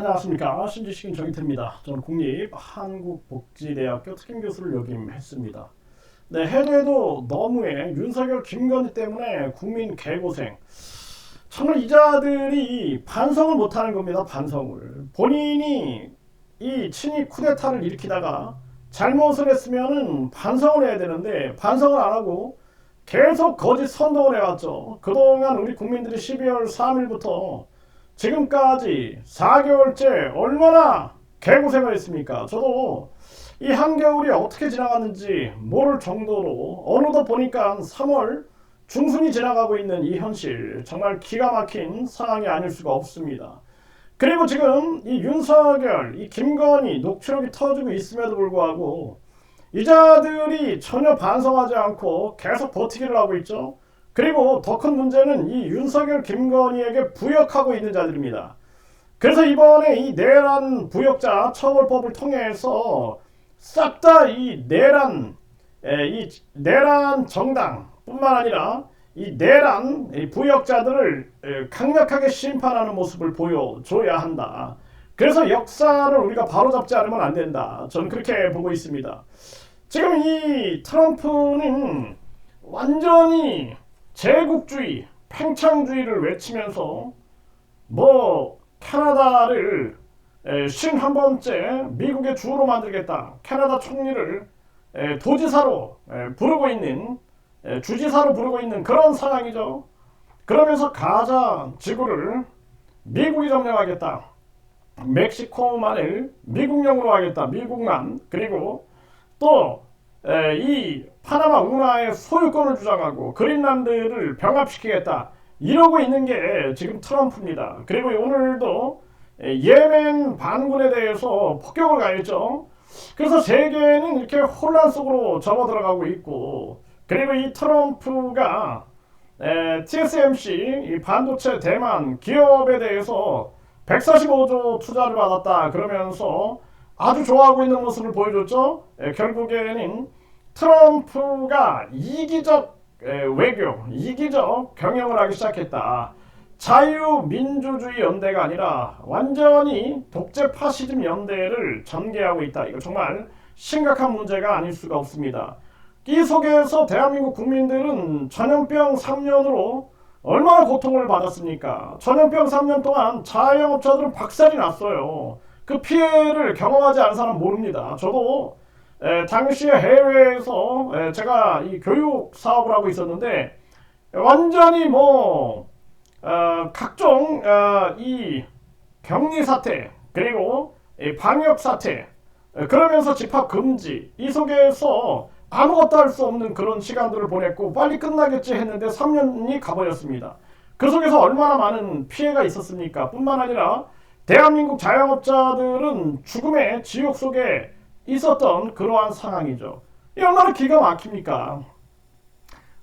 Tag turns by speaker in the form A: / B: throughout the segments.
A: 안녕하십니까. 신지식인 정인태입니다. 저는 국립한국복지대학교 특임교수를 역임했습니다. 네, 해도 너무해 윤석열 김건희 때문에 국민 개고생. 정말 이자들이 반성을 못하는 겁니다. 반성을. 본인이 이 친위 쿠데타를 일으키다가 잘못을 했으면은 반성을 해야 되는데 반성을 안 하고 계속 거짓 선동을 해왔죠. 그동안 우리 국민들이 12월 3일부터 지금까지 4개월째 얼마나 개고생을 했습니까? 저도 이 한겨울이 어떻게 지나갔는지 모를 정도로 어느덧 보니까 3월 중순이 지나가고 있는 이 현실, 정말 기가 막힌 상황이 아닐 수가 없습니다. 그리고 지금 이 윤석열, 이 김건희 녹취록이 터지고 있음에도 불구하고 이자들이 전혀 반성하지 않고 계속 버티기를 하고 있죠. 그리고 더 큰 문제는 이 윤석열 김건희에게 부역하고 있는 자들입니다. 그래서 이번에 이 내란 부역자 처벌법을 통해서 싹 다 이 내란 정당뿐만 아니라 이 내란 부역자들을 강력하게 심판하는 모습을 보여줘야 한다. 그래서 역사를 우리가 바로잡지 않으면 안 된다. 저는 그렇게 보고 있습니다. 지금 이 트럼프는 완전히 제국주의, 팽창주의를 외치면서 뭐 캐나다를 51번째 미국의 주로 만들겠다. 캐나다 총리를 도지사로 부르고 있는, 주지사로 부르고 있는 그런 상황이죠. 그러면서 가자 지구를 미국이 점령하겠다. 멕시코만을 미국령으로 하겠다. 미국만. 그리고 또 이 파나마 운하의 소유권을 주장하고 그린란드를 병합시키겠다. 이러고 있는 게 지금 트럼프입니다. 그리고 오늘도 예멘 반군에 대해서 폭격을 가했죠. 그래서 세계는 이렇게 혼란 속으로 접어들어가고 있고, 그리고 이 트럼프가 TSMC 이 반도체 대만 기업에 대해서 145조 투자를 받았다 그러면서 아주 좋아하고 있는 모습을 보여줬죠. 결국에는 트럼프가 이기적 외교, 이기적 경영을 하기 시작했다. 자유민주주의 연대가 아니라 완전히 독재 파시즘 연대를 전개하고 있다. 이거 정말 심각한 문제가 아닐 수가 없습니다. 이 속에서 대한민국 국민들은 전염병 3년으로 얼마나 고통을 받았습니까? 전염병 3년 동안 자영업자들은 박살이 났어요. 그 피해를 경험하지 않은 사람 모릅니다. 저도 당시에 해외에서 제가 이 교육 사업을 하고 있었는데 완전히 뭐 각종 이 격리 사태 그리고 방역 사태 그러면서 집합 금지 이 속에서 아무것도 할 수 없는 그런 시간들을 보냈고 빨리 끝나겠지 했는데 3년이 가버렸습니다. 그 속에서 얼마나 많은 피해가 있었습니까? 뿐만 아니라 대한민국 자영업자들은 죽음의 지옥 속에 있었던 그러한 상황이죠. 이 얼마나 기가 막힙니까?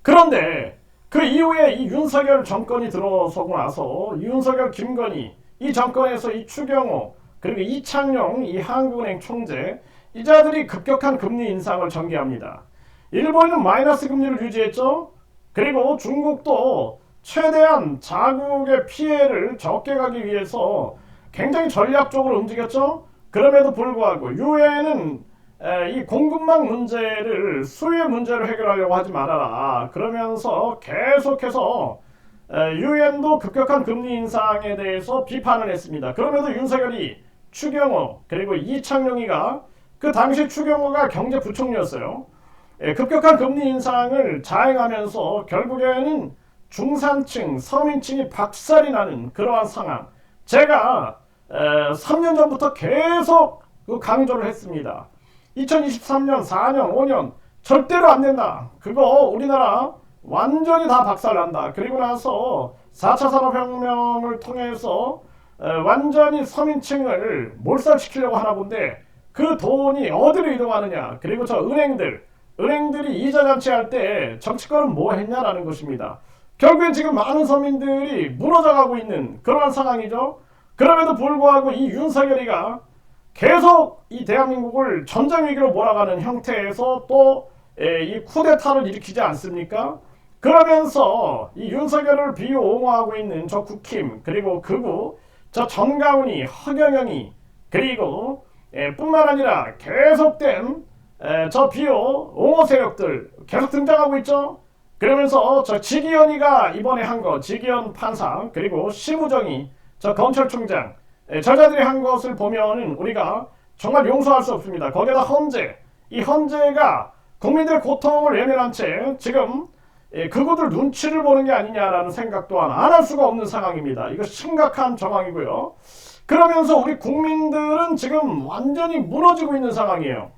A: 그런데 그 이후에 이 윤석열 정권이 들어서고 나서 윤석열 김건희 이 정권에서 이 추경호 그리고 이창용 이 한국은행 총재 이 자들이 급격한 금리 인상을 전개합니다. 일본은 마이너스 금리를 유지했죠. 그리고 중국도 최대한 자국의 피해를 적게 가기 위해서 굉장히 전략적으로 움직였죠. 그럼에도 불구하고 유엔은 이 공급망 문제를 수요 문제로 해결하려고 하지 말아라. 그러면서 계속해서 유엔도 급격한 금리 인상에 대해서 비판을 했습니다. 그럼에도 윤석열이 추경호 그리고 이창용이가 그 당시 추경호가 경제부총리였어요. 급격한 금리 인상을 자행하면서 결국에는 중산층, 서민층이 박살이 나는 그러한 상황. 제가 3년 전부터 계속 강조를 했습니다. 2023년, 4년, 5년 절대로 안 된다. 그거 우리나라 완전히 다 박살난다. 그리고 나서 4차 산업혁명을 통해서 완전히 서민층을 몰살시키려고 하나 본데 그 돈이 어디로 이동하느냐. 그리고 저 은행들이 이자 잔치할 때 정치권은 뭐 했냐라는 것입니다. 결국엔 지금 많은 서민들이 무너져가고 있는 그러한 상황이죠. 그럼에도 불구하고 이 윤석열이가 계속 이 대한민국을 전쟁위기로 몰아가는 형태에서 또 이 쿠데타를 일으키지 않습니까? 그러면서 이 윤석열을 비호응하고 있는 저 국힘 그리고 극우 저 정가운이, 허경영이, 그리고 뿐만 아니라 계속된 저 비호 옹호 세력들 계속 등장하고 있죠. 그러면서 저 지기현이가 이번에 한 거, 지기현 판사, 그리고 심우정이 저 검찰총장, 저자들이 한 것을 보면은 우리가 정말 용서할 수 없습니다. 거기에다 헌재, 이 헌재가 국민들의 고통을 외면한 채 지금 그것들 눈치를 보는 게 아니냐라는 생각 또한 안 할 수가 없는 상황입니다. 이거 심각한 정황이고요. 그러면서 우리 국민들은 지금 완전히 무너지고 있는 상황이에요.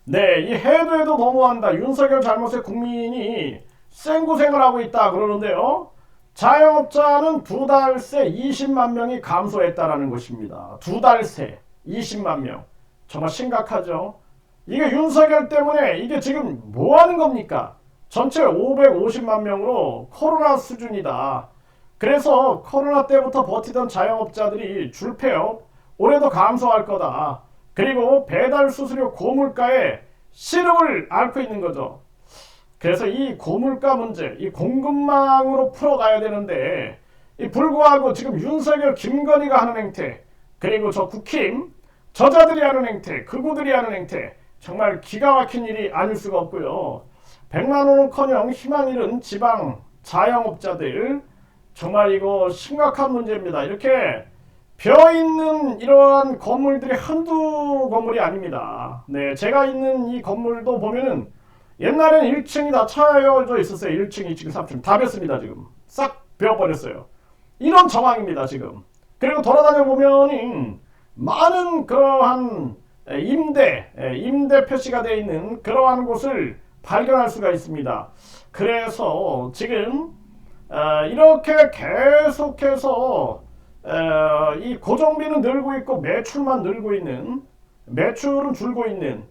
A: 네, 이 해도 해도 너무한다. 윤석열 잘못에 국민이 생고생을 하고 있다 그러는데요. 자영업자는 두 달 새 20만 명이 감소했다라는 것입니다. 두 달 새 20만 명. 정말 심각하죠. 이게 윤석열 때문에 이게 지금 뭐 하는 겁니까? 전체 550만 명으로 코로나 수준이다. 그래서 코로나 때부터 버티던 자영업자들이 줄폐업 올해도 감소할 거다. 그리고 배달 수수료 고물가에 시름을 앓고 있는 거죠. 그래서 이 고물가 문제, 이 공급망으로 풀어가야 되는데 불구하고 지금 윤석열, 김건희가 하는 행태, 그리고 저 국힘, 저자들이 하는 행태, 극우들이 하는 행태, 정말 기가 막힌 일이 아닐 수가 없고요. 100만 원은커녕 희망 잃은 지방 자영업자들, 정말 이거 심각한 문제입니다. 이렇게 벼있는 이러한 건물들이 한두 건물이 아닙니다. 네, 제가 있는 이 건물도 보면은 옛날에는 1층이 다 차여져 있었어요. 1층, 2층, 3층 다 뱄습니다. 지금 싹 베어버렸어요. 이런 정황입니다. 지금. 그리고 돌아다녀 보면은 많은 그러한 임대 표시가 되어 있는 그러한 곳을 발견할 수가 있습니다. 그래서 지금 이렇게 계속해서 이 고정비는 늘고 있고 매출만 늘고 있는, 매출은 줄고 있는,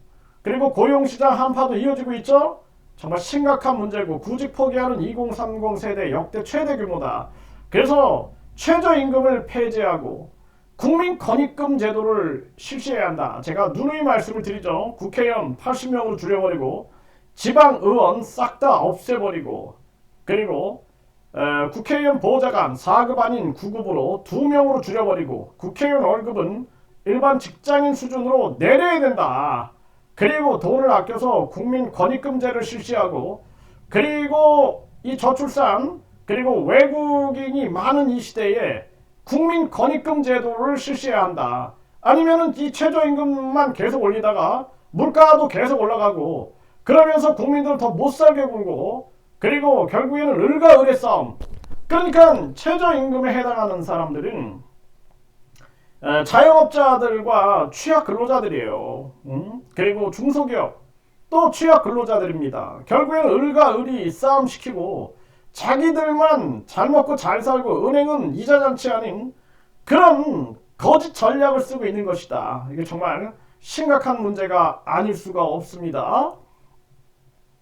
A: 그리고 고용시장 한파도 이어지고 있죠. 정말 심각한 문제고 구직 포기하는 2030 세대 역대 최대 규모다. 그래서 최저임금을 폐지하고 국민권익금 제도를 실시해야 한다. 제가 누누이 말씀을 드리죠. 국회의원 80명으로 줄여버리고 지방의원 싹 다 없애버리고, 그리고 국회의원 보좌관 4급 아닌 9급으로 2명으로 줄여버리고 국회의원 월급은 일반 직장인 수준으로 내려야 된다. 그리고 돈을 아껴서 국민권익금제를 실시하고, 그리고 이 저출산, 그리고 외국인이 많은 이 시대에 국민권익금 제도를 실시해야 한다. 아니면은 이 최저임금만 계속 올리다가 물가도 계속 올라가고 그러면서 국민들 더 못살게 굴고, 그리고 결국에는 을과 을의 싸움. 그러니까 최저임금에 해당하는 사람들은 자영업자들과 취약 근로자들이에요. 그리고 중소기업 또 취약 근로자들입니다. 결국에는 을과 을이 싸움시키고 자기들만 잘 먹고 잘 살고 은행은 이자잔치 아닌 그런 거짓 전략을 쓰고 있는 것이다. 이게 정말 심각한 문제가 아닐 수가 없습니다.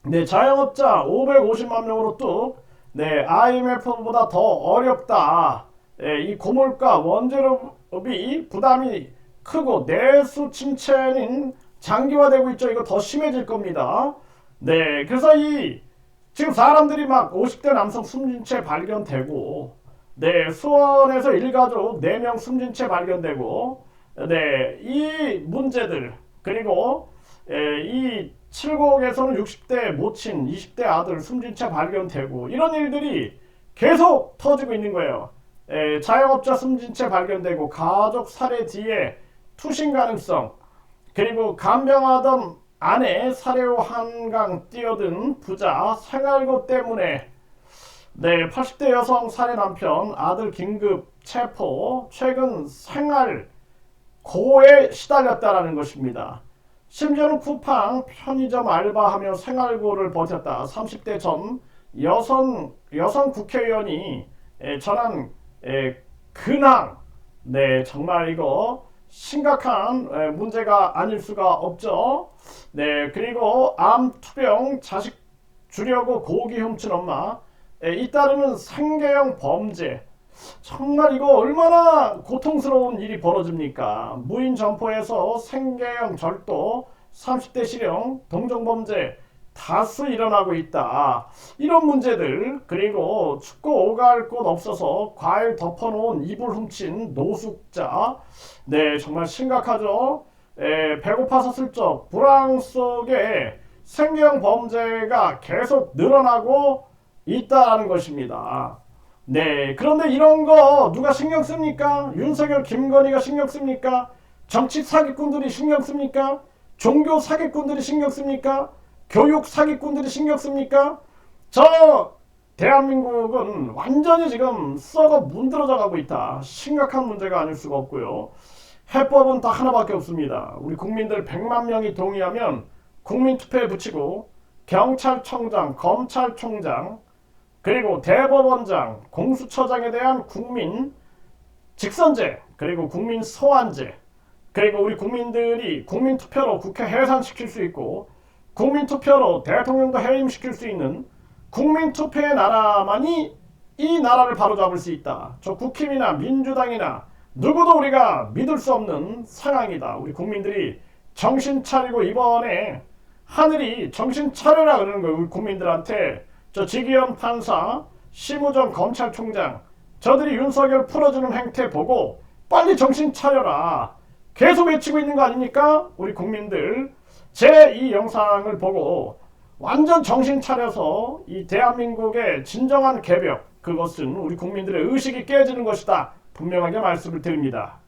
A: 네, 자영업자 550만 명으로 뚝, 네, IMF보다 더 어렵다. 네, 이 고물가 원재료비 부담이 크고 내수 침체는 장기화되고 있죠. 이거 더 심해질 겁니다. 네, 그래서 지금 사람들이 막 50대 남성 숨진 채 발견되고, 네, 수원에서 일가족 4명 숨진 채 발견되고, 네, 이 문제들, 그리고 이 칠곡에서는 60대 모친, 20대 아들 숨진 채 발견되고, 이런 일들이 계속 터지고 있는 거예요. 자영업자 숨진 채 발견되고, 가족 살해 뒤에 투신 가능성, 그리고 간병하던 아내 살해 후 한강 뛰어든 부자 생활고 때문에, 네, 80대 여성 살해 남편 아들 긴급 체포, 최근 생활고에 시달렸다라는 것입니다. 심지어는 쿠팡 편의점 알바하며 생활고를 버텼다. 30대 전 여성 국회의원이 전한 근황. 네, 정말 이거 심각한 문제가 아닐 수가 없죠. 네, 그리고 암, 투병, 자식 주려고 고기 훔친 엄마, 잇따르는 생계형 범죄. 정말 이거 얼마나 고통스러운 일이 벌어집니까? 무인 점포에서 생계형 절도, 30대 실형, 동종범죄, 다수 일어나고 있다. 이런 문제들, 그리고 춥고 오갈 곳 없어서 과일 덮어놓은 이불 훔친 노숙자, 네, 정말 심각하죠. 배고파서 슬쩍 불황 속에 생계형 범죄가 계속 늘어나고 있다는 것입니다. 네, 그런데 이런 거 누가 신경 씁니까? 윤석열, 김건희가 신경 씁니까? 정치 사기꾼들이 신경 씁니까? 종교 사기꾼들이 신경 씁니까? 교육 사기꾼들이 신경 씁니까? 저 대한민국은 완전히 지금 썩어 문드러져 가고 있다. 심각한 문제가 아닐 수가 없고요. 해법은 딱 하나밖에 없습니다. 우리 국민들 100만 명이 동의하면 국민투표에 붙이고 경찰청장, 검찰총장, 그리고 대법원장, 공수처장에 대한 국민 직선제, 그리고 국민 소환제, 그리고 우리 국민들이 국민투표로 국회 해산시킬 수 있고 국민투표로 대통령도 해임시킬 수 있는 국민투표의 나라만이 이 나라를 바로잡을 수 있다. 저 국힘이나 민주당이나 누구도 우리가 믿을 수 없는 상황이다. 우리 국민들이 정신 차리고 이번에 하늘이 정신 차려라 그러는 거예요. 우리 국민들한테. 저 지기현 판사, 심우정 검찰총장, 저들이 윤석열 풀어주는 행태 보고 빨리 정신 차려라. 계속 외치고 있는 거 아닙니까? 우리 국민들. 제 이 영상을 보고 완전 정신 차려서 이 대한민국의 진정한 개벽, 그것은 우리 국민들의 의식이 깨지는 것이다. 분명하게 말씀을 드립니다.